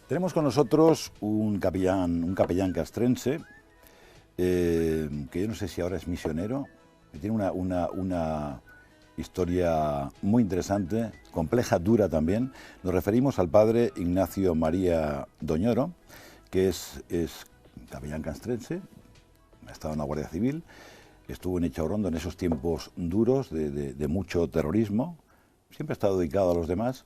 Tenemos con nosotros un capellán castrense, que yo no sé si ahora es misionero, que tiene una historia muy interesante, compleja, dura también. Nos referimos al padre Ignacio María Doñoro, que es capellán castrense, ha estado en la Guardia Civil, estuvo en Echaurrondo en esos tiempos duros de mucho terrorismo, siempre ha estado dedicado a los demás.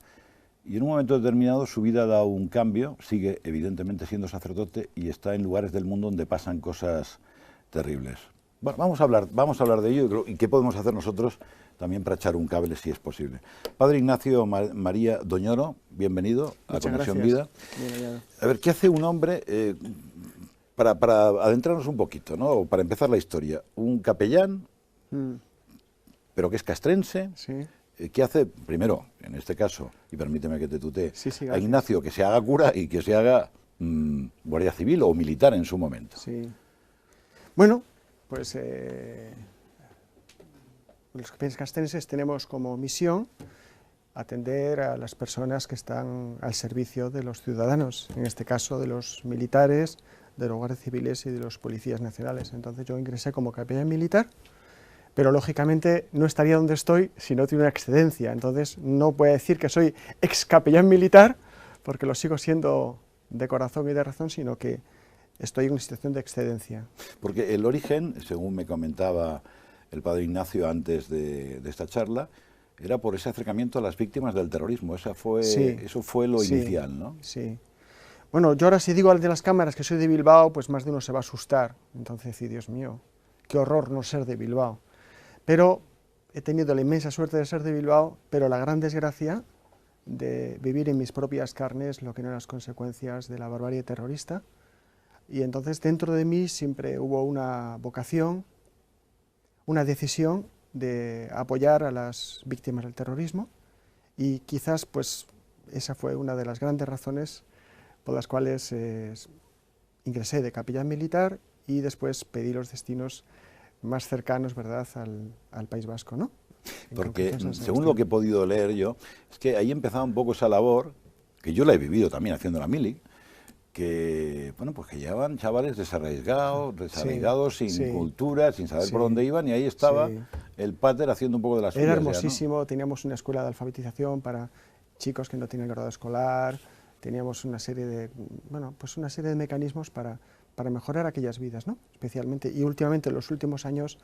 Y en un momento determinado su vida ha dado un cambio, sigue evidentemente siendo sacerdote y está en lugares del mundo donde pasan cosas terribles. Bueno, vamos a hablar de ello y qué podemos hacer nosotros también para echar un cable si es posible. Padre Ignacio María Doñoro, bienvenido a Conexión Vida. A ver, ¿qué hace un hombre, para adentrarnos un poquito, ¿no? O para empezar la historia? Un capellán, pero que es castrense. Sí. ¿Qué hace, primero, en este caso, y permíteme que te tutee, Sí, a Ignacio que se haga cura y que se haga guardia civil o militar en su momento? Sí. Bueno, pues los capellánes castrenses tenemos como misión atender a las personas que están al servicio de los ciudadanos, en este caso de los militares, de los guardias civiles y de los policías nacionales. Entonces yo ingresé como capellán militar, pero lógicamente no estaría donde estoy si no tiene una excedencia. Entonces no voy a decir que soy ex capellán militar, porque lo sigo siendo de corazón y de razón, sino que estoy en una situación de excedencia. Porque el origen, según me comentaba el padre Ignacio antes de esta charla, era por ese acercamiento a las víctimas del terrorismo. Eso fue lo inicial, ¿no? Sí. Bueno, yo ahora si digo al de las cámaras que soy de Bilbao, pues más de uno se va a asustar. Entonces, Dios mío, qué horror no ser de Bilbao. Pero he tenido la inmensa suerte de ser de Bilbao, pero la gran desgracia de vivir en mis propias carnes lo que eran las consecuencias de la barbarie terrorista. Y entonces dentro de mí siempre hubo una vocación, una decisión de apoyar a las víctimas del terrorismo, y quizás pues esa fue una de las grandes razones por las cuales ingresé de capellán militar y después pedí los destinos más cercanos, ¿verdad?, al País Vasco, ¿no? Porque según lo que he podido leer yo, es que ahí empezaba un poco esa labor, que yo la he vivido también haciendo la mili, que, bueno, pues que llevaban chavales desarraigados, sin cultura, sin saber por dónde iban, y ahí estaba el pater haciendo un poco de las suyas. Era hermosísimo, ya, ¿no? Teníamos una escuela de alfabetización para chicos que no tenían grado escolar, teníamos una serie de, bueno, pues una serie de mecanismos para mejorar aquellas vidas, ¿no? Especialmente, y últimamente los últimos años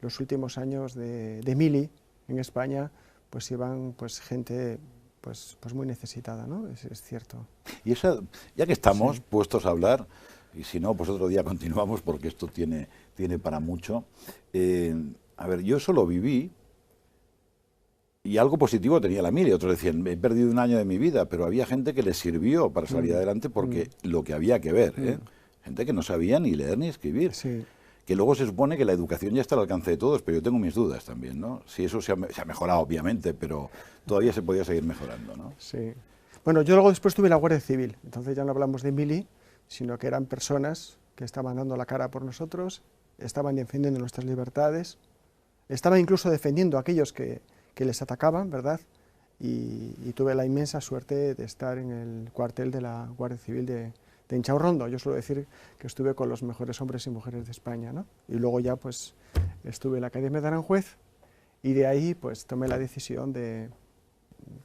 de mili en España, pues iban pues gente pues muy necesitada, ¿no? Es cierto. Y esa, ya que estamos puestos a hablar, y si no, pues otro día continuamos porque esto tiene para mucho. A ver, yo eso lo viví y algo positivo tenía la mili. Otros decían, he perdido un año de mi vida, pero había gente que les sirvió para salir adelante porque lo que había que ver, gente que no sabía ni leer ni escribir. Que luego se supone que la educación ya está al alcance de todos, pero yo tengo mis dudas también, ¿no? Si eso se ha mejorado, obviamente, pero todavía se podía seguir mejorando, ¿no? Sí. Bueno, yo luego después tuve la Guardia Civil, entonces ya no hablamos de mili, sino que eran personas que estaban dando la cara por nosotros, estaban defendiendo nuestras libertades, estaban incluso defendiendo a aquellos que les atacaban, ¿verdad? Y tuve la inmensa suerte de estar en el cuartel de la Guardia Civil de Echaurrondo. Yo suelo decir que estuve con los mejores hombres y mujeres de España, ¿no? Y luego ya pues estuve en la Academia de Aranjuez y de ahí pues tomé la decisión de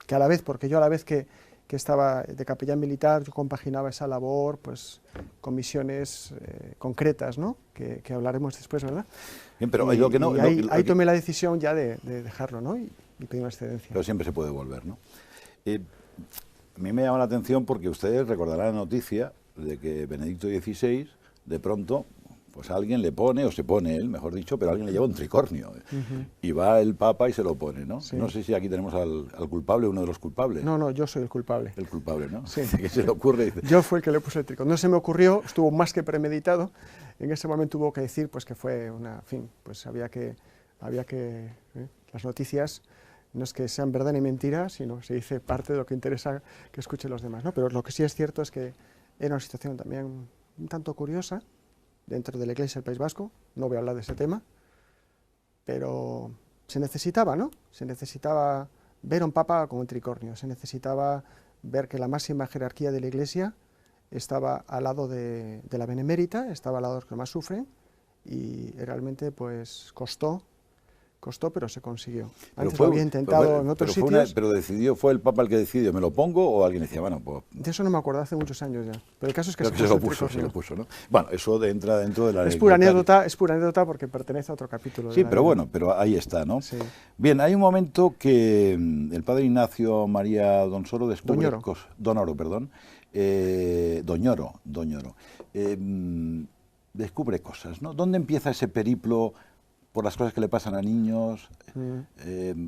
que a la vez, porque yo a la vez que estaba de capellán militar, yo compaginaba esa labor pues con misiones concretas, ¿no? Que hablaremos después, ¿verdad? Bien, pero y, lo que no, y ahí tomé la decisión ya de dejarlo, ¿no? Y pedí una excedencia. Pero siempre se puede volver, ¿no? A mí me llama la atención porque ustedes recordarán la noticia de que Benedicto XVI, de pronto, pues alguien le pone, o se pone él, mejor dicho, pero alguien le lleva un tricornio. Y va el Papa y se lo pone, ¿no? Sí. No sé si aquí tenemos al culpable, uno de los culpables. No, yo soy el culpable. El culpable, ¿no? Sí. ¿Qué se le ocurre? Dice... Yo fui el que le puse el tricornio. No se me ocurrió, estuvo más que premeditado. En ese momento hubo que decir pues que fue una, en fin, pues había que las noticias no es que sean verdad ni mentira, sino se dice parte de lo que interesa que escuchen los demás, ¿no? Pero lo que sí es cierto es que era una situación también un tanto curiosa dentro de la Iglesia del País Vasco, no voy a hablar de ese tema, pero se necesitaba, ¿no? Se necesitaba ver a un Papa con un tricornio, se necesitaba ver que la máxima jerarquía de la Iglesia estaba al lado de la Benemérita, estaba al lado de los que más sufren, y realmente pues costó, pero se consiguió. Antes lo había intentado en otros sitios. Pero decidió, ¿fue el Papa el que decidió, me lo pongo, o alguien decía, bueno, pues... De eso no me acuerdo, hace muchos años ya. Pero el caso es que se lo puso, ¿no? Bueno, eso entra dentro de la... Es pura anécdota porque pertenece a otro capítulo. Sí, pero bueno, pero ahí está, ¿no? Sí. Bien, hay un momento que el padre Ignacio María Donsoro descubre... Donoro, perdón. Doñoro. Descubre cosas, ¿no? ¿Dónde empieza ese periplo por las cosas que le pasan a niños,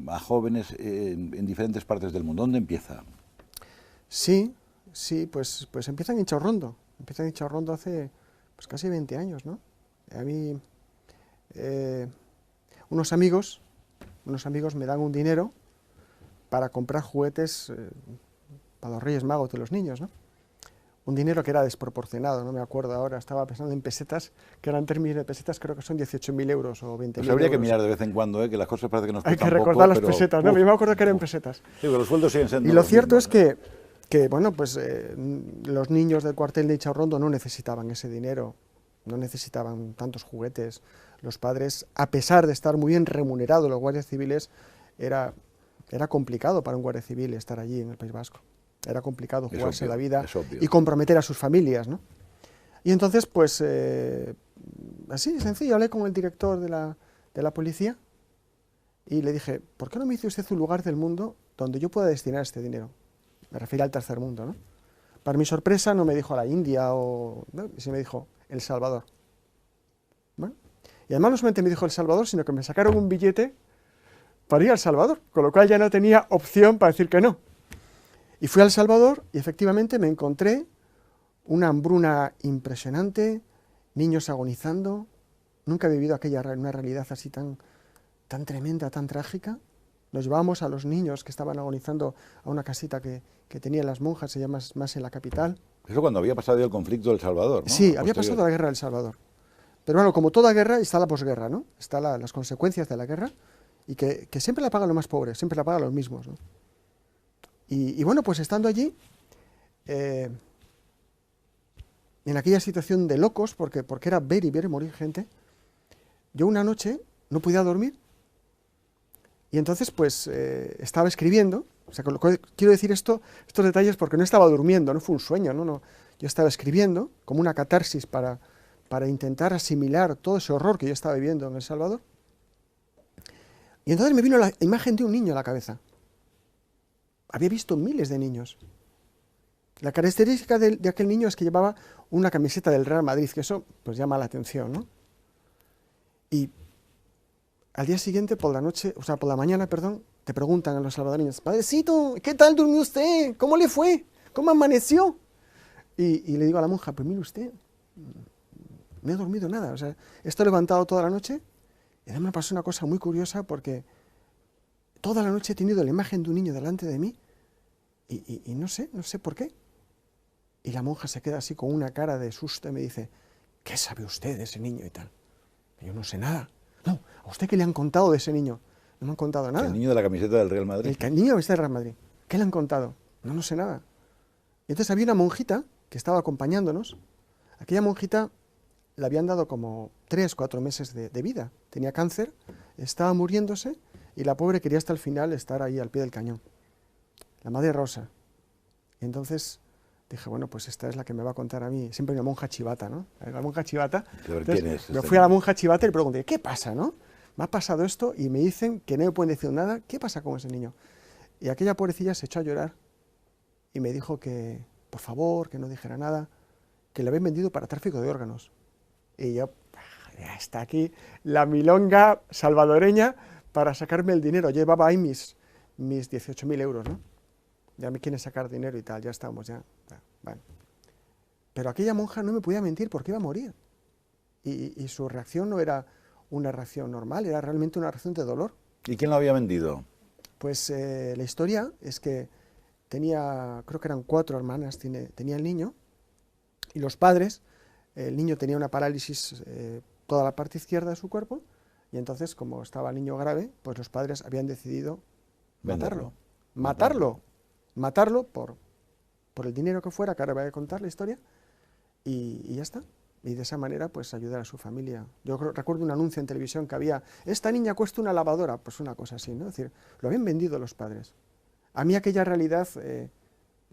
a jóvenes en diferentes partes del mundo? ¿Dónde empieza? Sí, pues empieza en Ichaurrondo. Empieza en Ichaurrondo hace pues casi 20 años, ¿no? A mí unos amigos me dan un dinero para comprar juguetes para los Reyes Magos de los niños, ¿no? Un dinero que era desproporcionado, no me acuerdo ahora, estaba pensando en pesetas, que eran términos de pesetas, creo que son 18.000 euros o 20.000 euros. Pues habría que mirar de vez en cuando, que las cosas parece que nos cuestan poco. Hay que recordar poco, las pesetas, ¿no? Yo me acuerdo que eran pesetas. Sí, pero los sueldos siguen siendo... Y lo cierto es que bueno, pues los niños del cuartel de Ichaurrondo no necesitaban ese dinero, no necesitaban tantos juguetes. Los padres, a pesar de estar muy bien remunerados los guardias civiles, era complicado para un guardia civil estar allí en el País Vasco. Era complicado jugarse la vida y comprometer a sus familias, ¿no? Y entonces, pues, así de sencillo, hablé con el director de la policía y le dije, ¿por qué no me dice usted un lugar del mundo donde yo pueda destinar este dinero? Me refiero al tercer mundo, ¿no? Para mi sorpresa no me dijo a la India ¿no? Sí me dijo El Salvador. Bueno, y además no solamente me dijo El Salvador, sino que me sacaron un billete para ir a El Salvador, con lo cual ya no tenía opción para decir que no. Y fui a El Salvador y efectivamente me encontré una hambruna impresionante, niños agonizando. Nunca he vivido una realidad así tan tremenda, tan trágica. Nos llevábamos a los niños que estaban agonizando a una casita que tenían las monjas, se llama más en la capital. Eso cuando había pasado ya el conflicto del Salvador, ¿no? Sí, había pasado la guerra del Salvador. Pero bueno, como toda guerra, está la posguerra, ¿no? Están las consecuencias de la guerra y que siempre la pagan los más pobres, siempre la pagan los mismos, ¿no? Y bueno, pues estando allí, en aquella situación de locos, porque era ver y morir gente, yo una noche no podía dormir y entonces pues estaba escribiendo, o sea, quiero decir estos detalles porque no estaba durmiendo, no fue un sueño, no, yo estaba escribiendo como una catarsis para intentar asimilar todo ese horror que yo estaba viviendo en El Salvador. Y entonces me vino la imagen de un niño a la cabeza. Había visto miles de niños. La característica de aquel niño es que llevaba una camiseta del Real Madrid, que eso pues llama la atención, ¿no? Y al día siguiente, por la mañana, te preguntan a los salvadoreños, padrecito, ¿qué tal durmió usted? ¿Cómo le fue? ¿Cómo amaneció? Y le digo a la monja, pues mire usted, no he dormido nada, o sea, estoy levantado toda la noche y además me pasó una cosa muy curiosa porque toda la noche he tenido la imagen de un niño delante de mí y no sé por qué. Y la monja se queda así con una cara de susto y me dice, ¿qué sabe usted de ese niño y tal? Y yo no sé nada. No, ¿a usted qué le han contado de ese niño? No me han contado nada. ¿El niño de la camiseta del Real Madrid? El niño de la camiseta del Real Madrid. ¿Qué le han contado? No sé nada. Y entonces había una monjita que estaba acompañándonos. Aquella monjita le habían dado como 3, 4 meses de vida. Tenía cáncer, estaba muriéndose y la pobre quería hasta el final estar ahí al pie del cañón. La Madre Rosa. Y entonces dije, bueno, pues esta es la que me va a contar a mí. Siempre una monja chivata, ¿no? La monja chivata. ¿Quién es? Me fui a la monja chivata y le pregunté, ¿qué pasa, no? Me ha pasado esto y me dicen que no me pueden decir nada. ¿Qué pasa con ese niño? Y aquella pobrecilla se echó a llorar y me dijo que, por favor, que no dijera nada, que le habían vendido para tráfico de órganos. Y yo, ya está aquí la milonga salvadoreña para sacarme el dinero. Llevaba ahí mis 18.000 euros, ¿no? Ya me quieren sacar dinero y tal, ya estamos, ya. Bueno. Pero aquella monja no me podía mentir porque iba a morir. Y su reacción no era una reacción normal, era realmente una reacción de dolor. ¿Y quién lo había vendido? Pues la historia es que tenía, creo que eran 4 hermanas, tenía el niño, y los padres, el niño tenía una parálisis toda la parte izquierda de su cuerpo, y entonces, como estaba el niño grave, pues los padres habían decidido matarlo por por el dinero que fuera, que ahora voy a contar la historia, y ya está. Y de esa manera, pues, ayudar a su familia. Yo recuerdo un anuncio en televisión que había, esta niña cuesta una lavadora, pues una cosa así, ¿no? Es decir, lo habían vendido los padres. A mí aquella realidad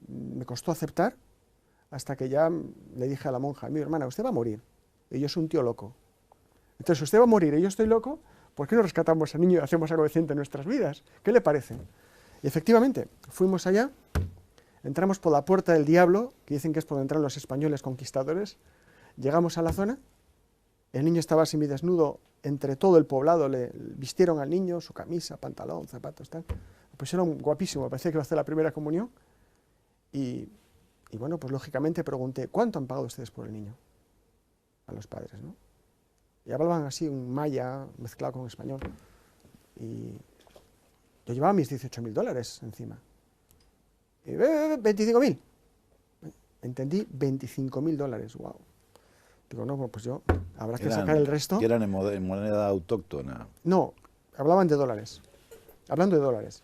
me costó aceptar, hasta que ya le dije a la monja, mi hermana, usted va a morir, y yo soy un tío loco. Entonces, usted va a morir y yo estoy loco, ¿por qué no rescatamos al niño y hacemos algo decente en nuestras vidas? ¿Qué le parece? Y efectivamente, fuimos allá, entramos por la puerta del diablo, que dicen que es por donde entran los españoles conquistadores. Llegamos a la zona, el niño estaba semidesnudo, entre todo el poblado le vistieron al niño, su camisa, pantalón, zapatos, tal. Lo pusieron guapísimo, parecía que iba a hacer la primera comunión. Y bueno, pues lógicamente pregunté, ¿cuánto han pagado ustedes por el niño? A los padres, ¿no? Y hablaban así, un maya mezclado con español. Y yo llevaba mis $18.000 encima. Y 25.000. Entendí, $25.000, wow. Digo, no, pues yo, habrá que sacar el resto. ¿Que eran en moneda autóctona? No, hablaban de dólares. Hablando de dólares.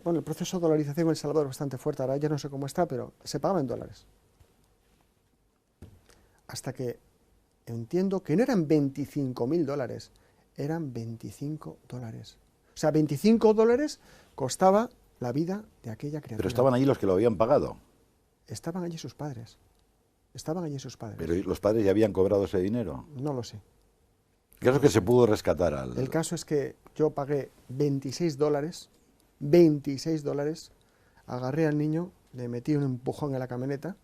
Bueno, el proceso de dolarización en El Salvador es bastante fuerte, ahora ya no sé cómo está, pero se pagaba en dólares. Hasta que entiendo que no eran $25.000, eran $25. O sea, $25 costaba la vida de aquella criatura. Pero estaban allí los que lo habían pagado. Estaban allí sus padres. Estaban allí sus padres. Pero los padres ya habían cobrado ese dinero. No lo sé. El caso es que se pudo rescatar al... El caso es que yo pagué $26, $26, agarré al niño, le metí un empujón en la camioneta.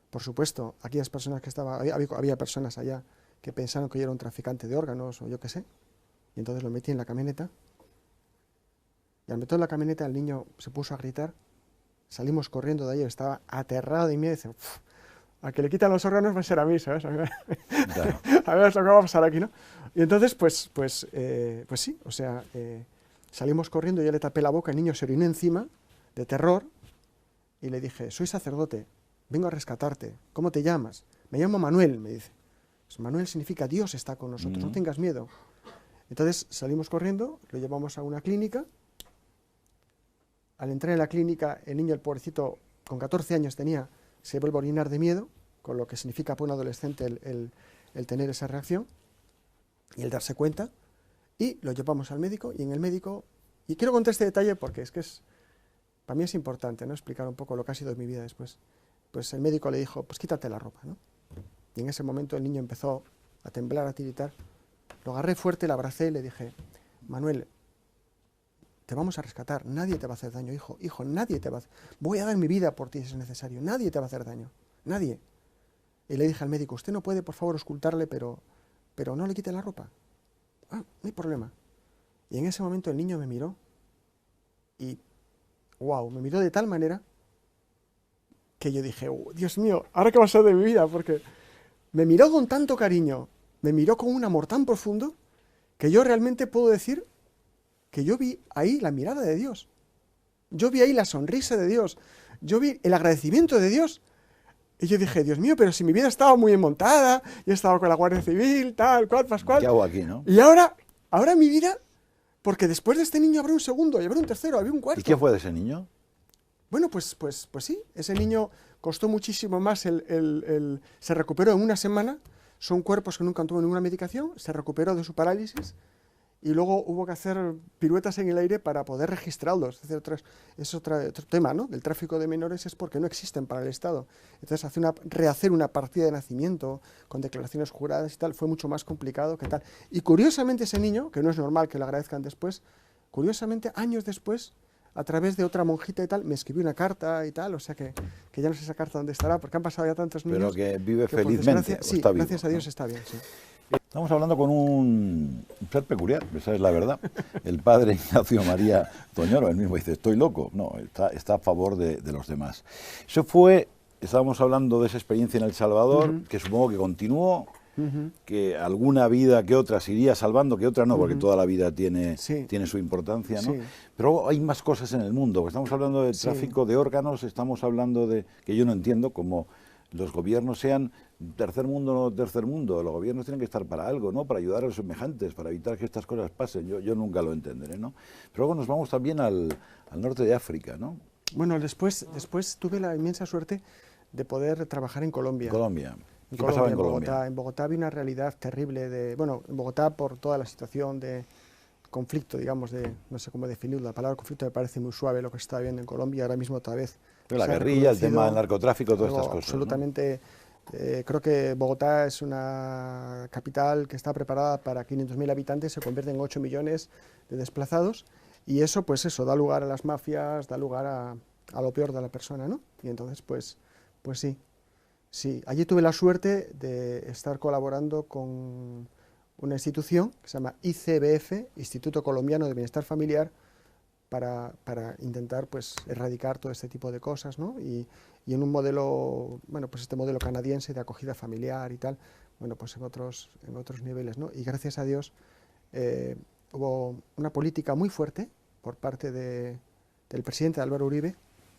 Por supuesto, aquellas personas que estaban, había personas allá que pensaron que yo era un traficante de órganos o yo qué sé, y entonces lo metí en la camioneta. Y al meter en la camioneta el niño se puso a gritar, salimos corriendo de ahí, estaba aterrado de miedo y dice, a que le quitan los órganos va a ser a mí, ¿sabes? Claro. A ver lo que va a pasar aquí, ¿no? Y entonces, pues sí, o sea, salimos corriendo, yo le tapé la boca, el niño se orinó encima, de terror, y le dije, soy sacerdote, vengo a rescatarte, ¿cómo te llamas? Me llamo Manuel, me dice. Pues Manuel significa Dios está con nosotros, no tengas miedo. Entonces salimos corriendo, lo llevamos a una clínica. Al entrar en la clínica, el niño, el pobrecito, con 14 años tenía, se vuelve a orinar de miedo, con lo que significa para un adolescente el tener esa reacción y el darse cuenta, y lo llevamos al médico, y en el médico, y quiero contar este detalle porque es que para mí es importante, ¿no? Explicar un poco lo que ha sido mi vida después. Pues el médico le dijo, pues quítate la ropa, ¿no? Y en ese momento el niño empezó a temblar, a tiritar. Lo agarré fuerte, le abracé y le dije, Manuel, te vamos a rescatar, nadie te va a hacer daño, hijo, nadie te va a hacer... Voy a dar mi vida por ti si es necesario, nadie te va a hacer daño, nadie. Y le dije al médico, usted no puede, por favor, ocultarle, pero no le quite la ropa. Ah, no hay problema. Y en ese momento el niño me miró y, wow, me miró de tal manera que yo dije, oh, Dios mío, ¿ahora qué va a ser de mi vida? Porque me miró con tanto cariño, me miró con un amor tan profundo, que yo realmente puedo decir que yo vi ahí la mirada de Dios. Yo vi ahí la sonrisa de Dios. Yo vi el agradecimiento de Dios. Y yo dije, Dios mío, pero si mi vida estaba muy montada, yo estaba con la Guardia Civil, tal, cual, pascual. ¿Qué hago aquí, no? Y ahora mi vida, porque después de este niño habrá un segundo, y habrá un tercero, habrá un cuarto. ¿Y qué fue de ese niño? Bueno, pues sí, ese niño costó muchísimo más, se recuperó en una semana, son cuerpos que nunca tuvo ninguna medicación, se recuperó de su parálisis, y luego hubo que hacer piruetas en el aire para poder registrarlos. Es otro tema, ¿no? Del tráfico de menores es porque no existen para el Estado. Entonces rehacer una partida de nacimiento con declaraciones juradas y tal fue mucho más complicado que tal. Y curiosamente ese niño, que no es normal que lo agradezcan después, curiosamente años después, a través de otra monjita y tal, me escribió una carta y tal, o sea que ya no sé esa carta dónde estará, porque han pasado ya tantos niños. Pero que vive que felizmente, sí, está vivo, gracias a Dios, ¿no? está bien, sí. Estamos hablando con un ser peculiar, esa es la verdad. El padre Ignacio María Toñoro, él mismo dice, estoy loco. No, está a favor de los demás. Eso fue, estábamos hablando de esa experiencia en El Salvador, que supongo que continuó, que alguna vida que otra se iría salvando, que otra no, porque toda la vida tiene su importancia, ¿no? Sí. Pero hay más cosas en el mundo. Estamos hablando de tráfico de órganos, estamos hablando de, que yo no entiendo, como los gobiernos sean tercer mundo o no tercer mundo. Los gobiernos tienen que estar para algo, ¿no? Para ayudar a los semejantes, para evitar que estas cosas pasen. Yo nunca lo entenderé, ¿no? Pero luego nos vamos también al norte de África, ¿no? Bueno, después tuve la inmensa suerte de poder trabajar en Colombia. Colombia. En ¿Qué pasaba en Bogotá. Colombia? En Bogotá había una realidad terrible bueno, en Bogotá por toda la situación de conflicto, digamos, no sé cómo definirlo, la palabra conflicto me parece muy suave lo que se está viendo en Colombia, ahora mismo otra vez. Pero la guerrilla, el tema del narcotráfico, todas estas cosas. Absolutamente, ¿no? Creo que Bogotá es una capital que está preparada para 500.000 habitantes, se convierte en 8 millones de desplazados, y eso, pues eso, da lugar a las mafias, da lugar a lo peor de la persona, ¿no? Y entonces, pues sí. Sí, allí tuve la suerte de estar colaborando con una institución que se llama ICBF, Instituto Colombiano de Bienestar Familiar, para intentar pues erradicar todo este tipo de cosas, ¿no? Y en un modelo, bueno, pues este modelo canadiense de acogida familiar y tal, bueno, pues en otros niveles, ¿no? Y gracias a Dios hubo una política muy fuerte por parte del presidente Álvaro Uribe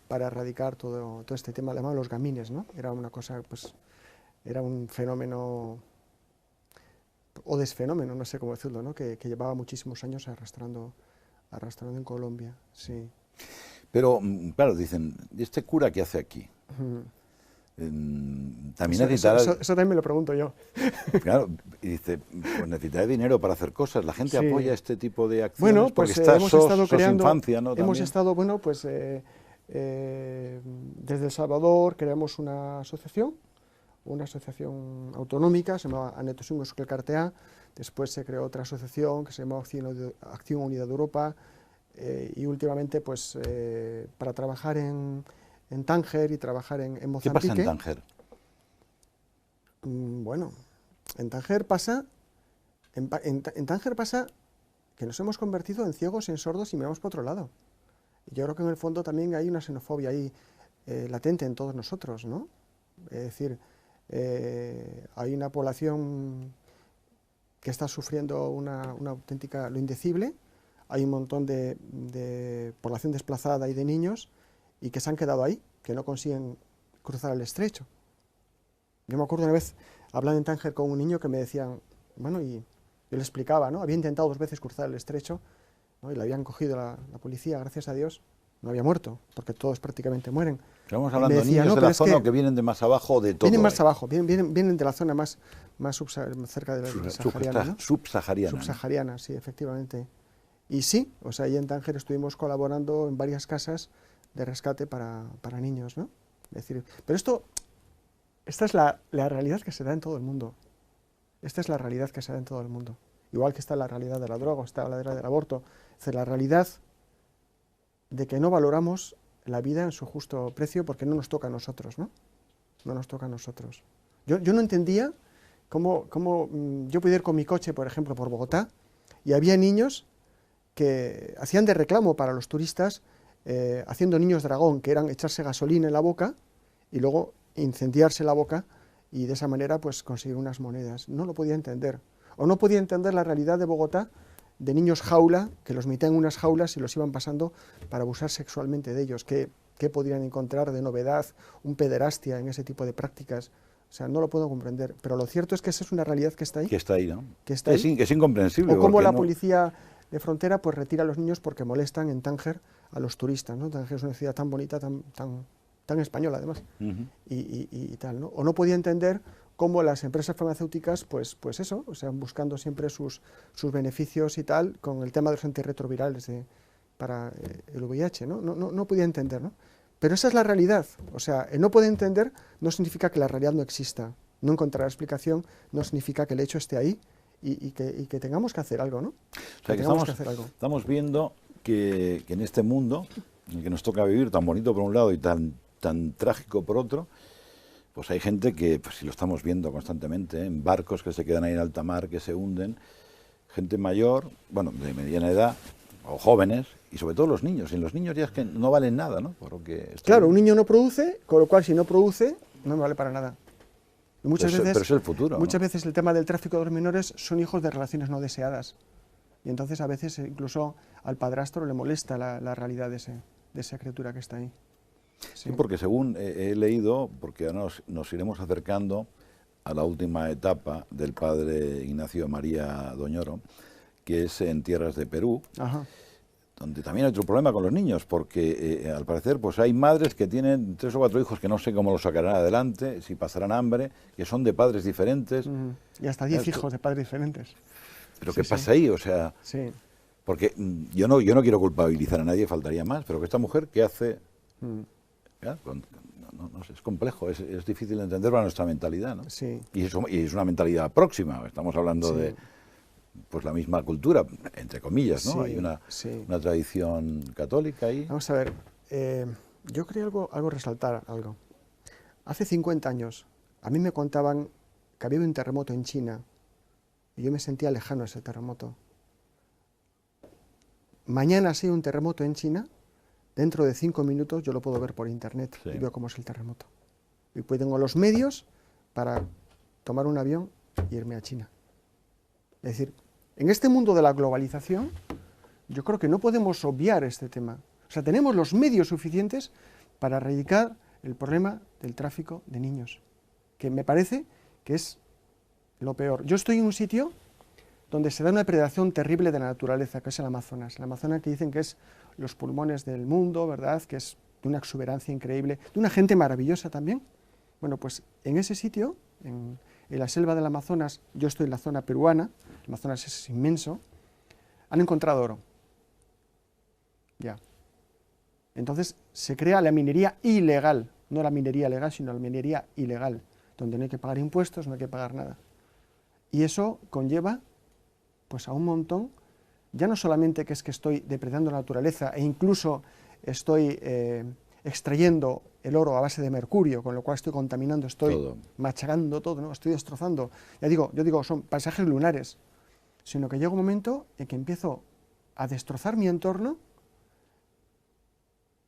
para erradicar todo este tema, además los gamines, ¿no? Era una cosa, pues, era un fenómeno, o desfenómeno, no sé cómo decirlo, ¿no? Que llevaba muchísimos años arrastrando en Colombia, sí. Pero, claro, dicen, ¿y este cura qué hace aquí? También necesitará... Eso también me lo pregunto yo. Claro, y dice, pues necesitará dinero para hacer cosas. La gente apoya este tipo de acciones, bueno, pues, porque está hemos estado creando, infancia, ¿no? Hemos estado, bueno, pues desde El Salvador creamos una asociación autonómica, se llamaba Anetosungo Euskal Kartea, después se creó otra asociación que se llamó Acción Unidad de Europa, y últimamente, pues, para trabajar en Tánger y trabajar en Mozambique. ¿Qué pasa en Tánger? Bueno, en Tánger pasa, en Tánger pasa que nos hemos convertido en ciegos, en sordos y miramos para otro lado. Y yo creo que en el fondo también hay una xenofobia ahí latente en todos nosotros, ¿no? Es decir, hay una población que está sufriendo una auténtica, lo indecible, hay un montón de población desplazada y de niños y que se han quedado ahí, que no consiguen cruzar el estrecho. Yo me acuerdo una vez hablando en Tánger con un niño que me decían, bueno, y yo le explicaba, ¿no? Había intentado 2 veces cruzar el estrecho, ¿no? Y le habían cogido la policía, gracias a Dios, no había muerto, porque todos prácticamente mueren. Estamos hablando de niños de la zona que vienen de más abajo de todo. Vienen más abajo, vienen de la zona más cerca de la sahariana, ¿no? Subsahariana, sí, efectivamente. Y sí, o sea, ahí en Tánger estuvimos colaborando en varias casas de rescate para niños, ¿no? Es decir, pero esta es la realidad que se da en todo el mundo. Esta es la realidad que se da en todo el mundo. Igual que está la realidad de la droga, está la realidad del aborto. Es decir, la realidad de que no valoramos la vida en su justo precio porque no nos toca a nosotros, ¿no? No nos toca a nosotros. Yo no entendía cómo yo podía ir con mi coche, por ejemplo, por Bogotá, y había niños que hacían de reclamo para los turistas, haciendo niños dragón, que eran echarse gasolina en la boca y luego incendiarse la boca y de esa manera pues conseguir unas monedas. No lo podía entender. O no podía entender la realidad de Bogotá, de niños jaula, que los metían en unas jaulas y los iban pasando para abusar sexualmente de ellos. ¿Qué podrían encontrar de novedad, un pederastia en ese tipo de prácticas? O sea, no lo puedo comprender. Pero lo cierto es que esa es una realidad que está ahí. Que está ahí, ¿no? Que está ahí. Es incomprensible. O cómo la policía de frontera pues retira a los niños porque molestan en Tánger a los turistas, ¿no? Tánger es una ciudad tan bonita, tan española además, y tal, ¿no? O no podía entender cómo las empresas farmacéuticas, pues eso, o sea, buscando siempre sus beneficios y tal, con el tema de los antirretrovirales para el VIH, ¿no? No podía entender, ¿no? Pero esa es la realidad, o sea, el no poder entender no significa que la realidad no exista, no encontrar explicación no significa que el hecho esté ahí y que tengamos que hacer algo, ¿no? O sea, que estamos viendo que en este mundo, en el que nos toca vivir, tan bonito por un lado y tan trágico por otro, pues hay gente que, pues si lo estamos viendo constantemente, en barcos que se quedan ahí en alta mar, que se hunden, gente mayor, bueno, de mediana edad, o jóvenes, y sobre todo los niños. Y los niños ya es que no valen nada, ¿no? Claro, un niño no produce, con lo cual si no produce, no me vale para nada. Y pero es el futuro. Muchas veces el tema del tráfico de los menores son hijos de relaciones no deseadas. Y entonces a veces incluso al padrastro le molesta la realidad de esa criatura que está ahí. Sí, porque según he leído, porque ahora nos iremos acercando a la última etapa del padre Ignacio María Doñoro, que es en tierras de Perú, Ajá. donde también hay otro problema con los niños, porque al parecer pues hay madres que tienen 3 o 4 hijos que no sé cómo los sacarán adelante, si pasarán hambre, que son de padres diferentes. Y hasta 10 hijos de padres diferentes. ¿Pero qué pasa ahí? O sea, porque yo no quiero culpabilizar a nadie, faltaría más, pero que esta mujer, ¿qué hace? ¿Ya? No sé, es complejo, es difícil de entender para nuestra mentalidad, ¿no? Sí. Y es una mentalidad próxima, estamos hablando de pues la misma cultura, entre comillas, ¿no? Hay una tradición católica ahí. Vamos a ver, yo quería resaltar algo. Hace 50 años a mí me contaban que había un terremoto en China y yo me sentía lejano a ese terremoto. Mañana si hay un terremoto en China, dentro de 5 minutos yo lo puedo ver por internet y veo cómo es el terremoto. Y pues tengo los medios para tomar un avión e irme a China. Es decir, en este mundo de la globalización, yo creo que no podemos obviar este tema. O sea, tenemos los medios suficientes para erradicar el problema del tráfico de niños, que me parece que es lo peor. Yo estoy en un sitio donde se da una predación terrible de la naturaleza, que es el Amazonas. El Amazonas que dicen que es los pulmones del mundo, ¿verdad? Que es de una exuberancia increíble, de una gente maravillosa también. Bueno, pues en ese sitio, en la selva del Amazonas, yo estoy en la zona peruana, el Amazonas es inmenso, han encontrado oro. Ya. Entonces se crea la minería ilegal, no la minería legal, sino la minería ilegal, donde no hay que pagar impuestos, no hay que pagar nada. Y eso conlleva pues a un montón, ya no solamente que es que estoy depredando la naturaleza e incluso estoy extrayendo el oro a base de mercurio, con lo cual estoy contaminando, estoy machacando todo, ¿no? Estoy destrozando. Yo digo, son paisajes lunares, sino que llega un momento en que empiezo a destrozar mi entorno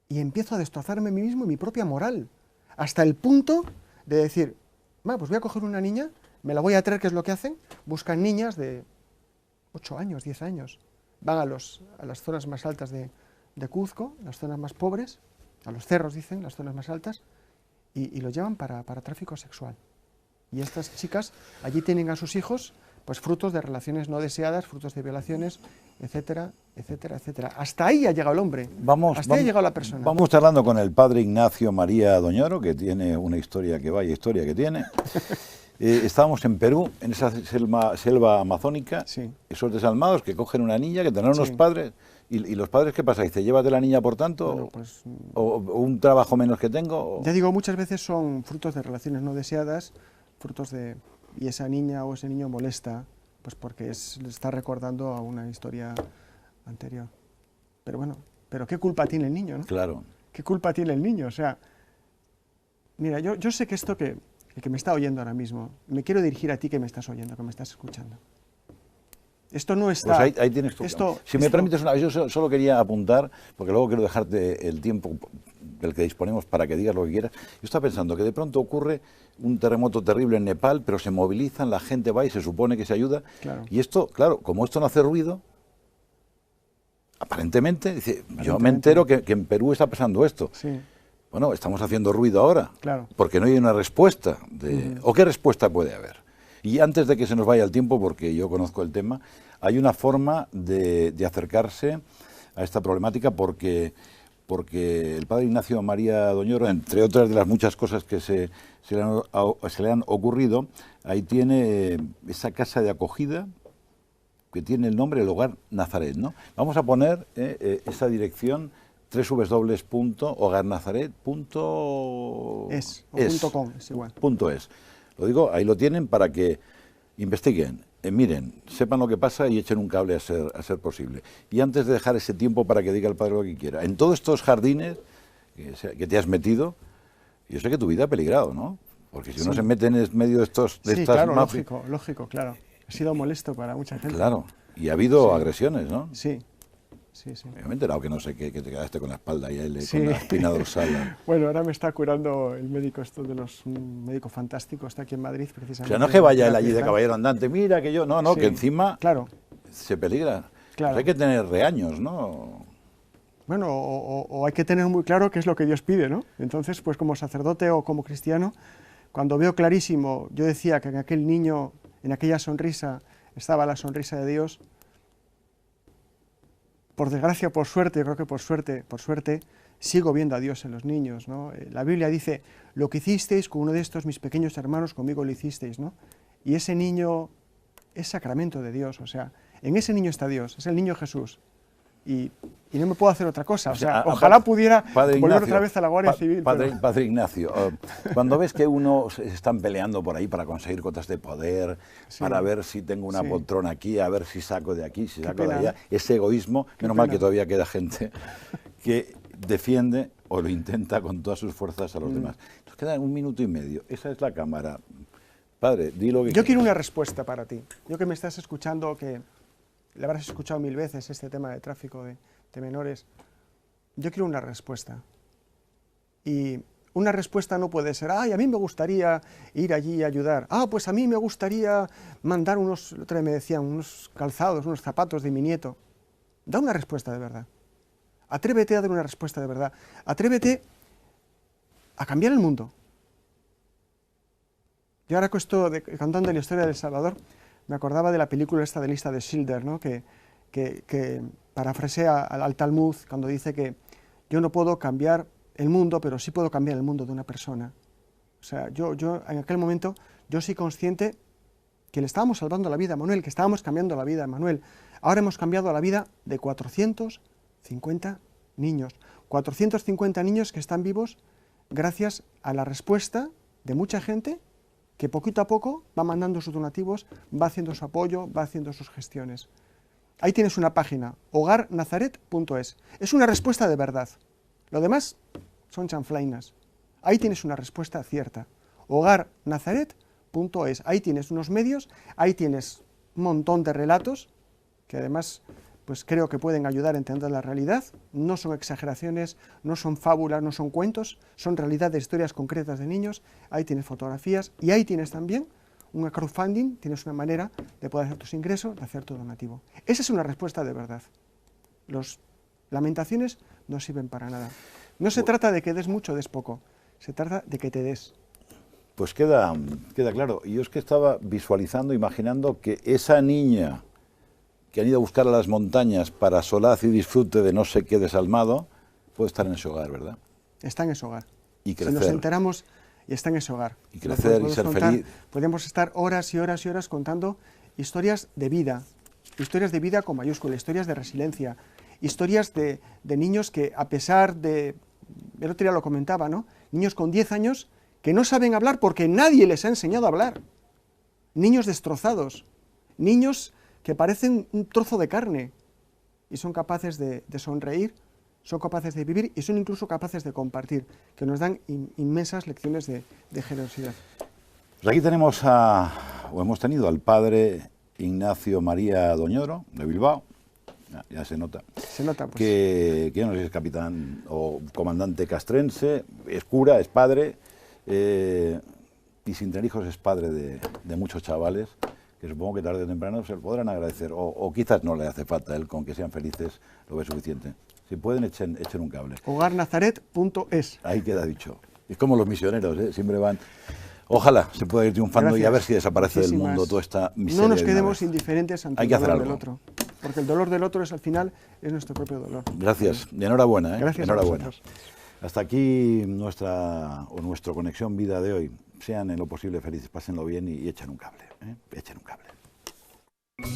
y empiezo a destrozarme a mí mismo y mi propia moral, hasta el punto de decir, pues voy a coger una niña, me la voy a traer, ¿qué es lo que hacen? Buscan niñas de 8 años, 10 años, van a las zonas más altas de Cuzco, las zonas más pobres, a los cerros dicen, las zonas más altas, y los llevan para tráfico sexual. Y estas chicas allí tienen a sus hijos pues frutos de relaciones no deseadas, frutos de violaciones, etcétera, etcétera, etcétera. Hasta ahí ha llegado el hombre, hasta ahí ha llegado la persona. Vamos charlando con el padre Ignacio María Doñoro, que tiene una historia que vaya historia que tiene. Estábamos en Perú, en esa selva amazónica, esos desalmados que cogen una niña, que tendrán unos padres, y los padres, ¿qué pasa? Dice, llévate la niña por tanto, bueno, pues, o un trabajo menos que tengo. Ya digo, muchas veces son frutos de relaciones no deseadas, y esa niña o ese niño molesta, pues porque le está recordando a una historia anterior. Pero bueno, ¿pero qué culpa tiene el niño, no? Claro. ¿Qué culpa tiene el niño? O sea, mira, yo sé que el que me está oyendo ahora mismo, me quiero dirigir a ti que me estás oyendo, que me estás escuchando. Esto no está... Pues ahí tienes tu... Si me permites una vez, yo solo quería apuntar, porque luego quiero dejarte el tiempo del que disponemos para que digas lo que quieras. Yo estaba pensando que de pronto ocurre un terremoto terrible en Nepal, pero se movilizan, la gente va y se supone que se ayuda. Claro. Y esto, claro, como esto no hace ruido, aparentemente, dice, yo me entero que en Perú está pasando esto. Sí. Bueno, estamos haciendo ruido ahora, porque no hay una respuesta. ¿O qué respuesta puede haber? Y antes de que se nos vaya el tiempo, porque yo conozco el tema, hay una forma de acercarse a esta problemática porque el padre Ignacio María Doñoro, entre otras de las muchas cosas que se le han ocurrido, ahí tiene esa casa de acogida que tiene el nombre del Hogar Nazaret, ¿no? Vamos a poner esa dirección, www.hogarnazaret.es.com, es igual. .es. Lo digo, ahí lo tienen para que investiguen, miren, sepan lo que pasa y echen un cable a ser posible. Y antes de dejar ese tiempo para que diga el padre lo que quiera, en todos estos jardines que te has metido, yo sé que tu vida ha peligrado, ¿no? Porque si uno se mete en medio de estas claro, lógico, claro. Ha sido molesto para mucha gente. Claro, y ha habido agresiones, ¿no? Sí. Me he enterado que no sé, que te quedaste con la espalda y con la espina dorsal. Bueno, ahora me está curando el médico, un médico fantástico, está aquí en Madrid precisamente. O sea, no es que vaya él allí de caballero andante, mira que yo, no, que encima se peligra. Claro. Pues hay que tener reaños, ¿no? Bueno, o hay que tener muy claro qué es lo que Dios pide, ¿no? Entonces, pues como sacerdote o como cristiano, cuando veo clarísimo, yo decía que en aquel niño, en aquella sonrisa, estaba la sonrisa de Dios. por desgracia, por suerte, yo creo que por suerte, sigo viendo a Dios en los niños, ¿no? La Biblia dice, lo que hicisteis con uno de estos mis pequeños hermanos, conmigo lo hicisteis, ¿no? Y ese niño es sacramento de Dios, o sea, en ese niño está Dios, es el niño Jesús. Y no me puedo hacer otra cosa, o sea, ojalá pudiera volver otra vez a la Guardia Civil. Padre Ignacio, cuando ves que uno se están peleando por ahí para conseguir cotas de poder, sí, para ver si tengo una poltrona aquí, a ver si saco de aquí, si saco de allá, ese egoísmo, menos mal que todavía queda gente que defiende o lo intenta con todas sus fuerzas a los demás. Nos queda 1 minuto y medio, esa es la cámara. Padre, di lo que Yo quiero una respuesta para ti, yo que me estás escuchando, que le habrás escuchado 1000 veces este tema de tráfico de menores. Yo quiero una respuesta. Y una respuesta no puede ser, ay, a mí me gustaría ir allí y ayudar. Ah, pues a mí me gustaría mandar unos, otra vez me decían, unos calzados, unos zapatos de mi nieto. Da una respuesta de verdad. Atrévete a dar una respuesta de verdad. Atrévete a cambiar el mundo. Yo ahora contando la historia de El Salvador, me acordaba de la película esta de Lista de Schindler, ¿no? que parafrasea al Talmud cuando dice que yo no puedo cambiar el mundo, pero sí puedo cambiar el mundo de una persona. O sea, yo en aquel momento, yo soy consciente que le estábamos salvando la vida a Manuel, que estábamos cambiando la vida a Manuel. Ahora hemos cambiado la vida de 450 niños. 450 niños que están vivos gracias a la respuesta de mucha gente que poquito a poco va mandando sus donativos, va haciendo su apoyo, va haciendo sus gestiones. Ahí tienes una página, hogarnazaret.es. Es una respuesta de verdad. Lo demás son chanflainas. Ahí tienes una respuesta cierta. hogarnazaret.es. Ahí tienes unos medios, ahí tienes un montón de relatos que además pues creo que pueden ayudar a entender la realidad. No son exageraciones, no son fábulas, no son cuentos, son realidades, historias concretas de niños. Ahí tienes fotografías y ahí tienes también un crowdfunding, tienes una manera de poder hacer tus ingresos, de hacer tu donativo. Esa es una respuesta de verdad. Las lamentaciones no sirven para nada. No se trata de que des mucho o des poco, se trata de que te des. Pues queda claro. Yo es que estaba visualizando, imaginando que esa niña que han ido a buscar a las montañas para solaz y disfrute de no sé qué desalmado, puede estar en ese hogar, ¿verdad? Está en ese hogar. Y crecer. Si nos enteramos, y está en ese hogar. Y crecer y ser feliz. Podemos estar horas y horas y horas contando historias de vida con mayúscula, historias de resiliencia, historias de niños que a pesar de, el otro día lo comentaba, ¿no? Niños con 10 años que no saben hablar porque nadie les ha enseñado a hablar. Niños destrozados, niños que parecen un trozo de carne y son capaces de sonreír, son capaces de vivir y son incluso capaces de compartir, que nos dan inmensas lecciones de generosidad. Pues aquí hemos tenido al padre Ignacio María Doñoro, de Bilbao, ya se nota. Se nota, pues. Que yo no sé si es capitán o comandante castrense, es cura, es padre, y sin tener hijos es padre de muchos chavales, que supongo que tarde o temprano se lo podrán agradecer, o quizás no le hace falta, él con que sean felices lo ve suficiente. Si pueden, echen un cable. hogarnazaret.es. Ahí queda dicho. Es como los misioneros, ¿eh? Siempre van. Ojalá se pueda ir triunfando. Gracias. Y a ver si desaparece del mundo toda esta miseria. No nos quedemos indiferentes ante el dolor del otro. Porque el dolor del otro al final es nuestro propio dolor. Gracias. Y enhorabuena. Gracias. Enhorabuena. Hasta aquí nuestro Conexión Vida de hoy. Sean en lo posible felices, pásenlo bien y echen un cable. Echen un cable.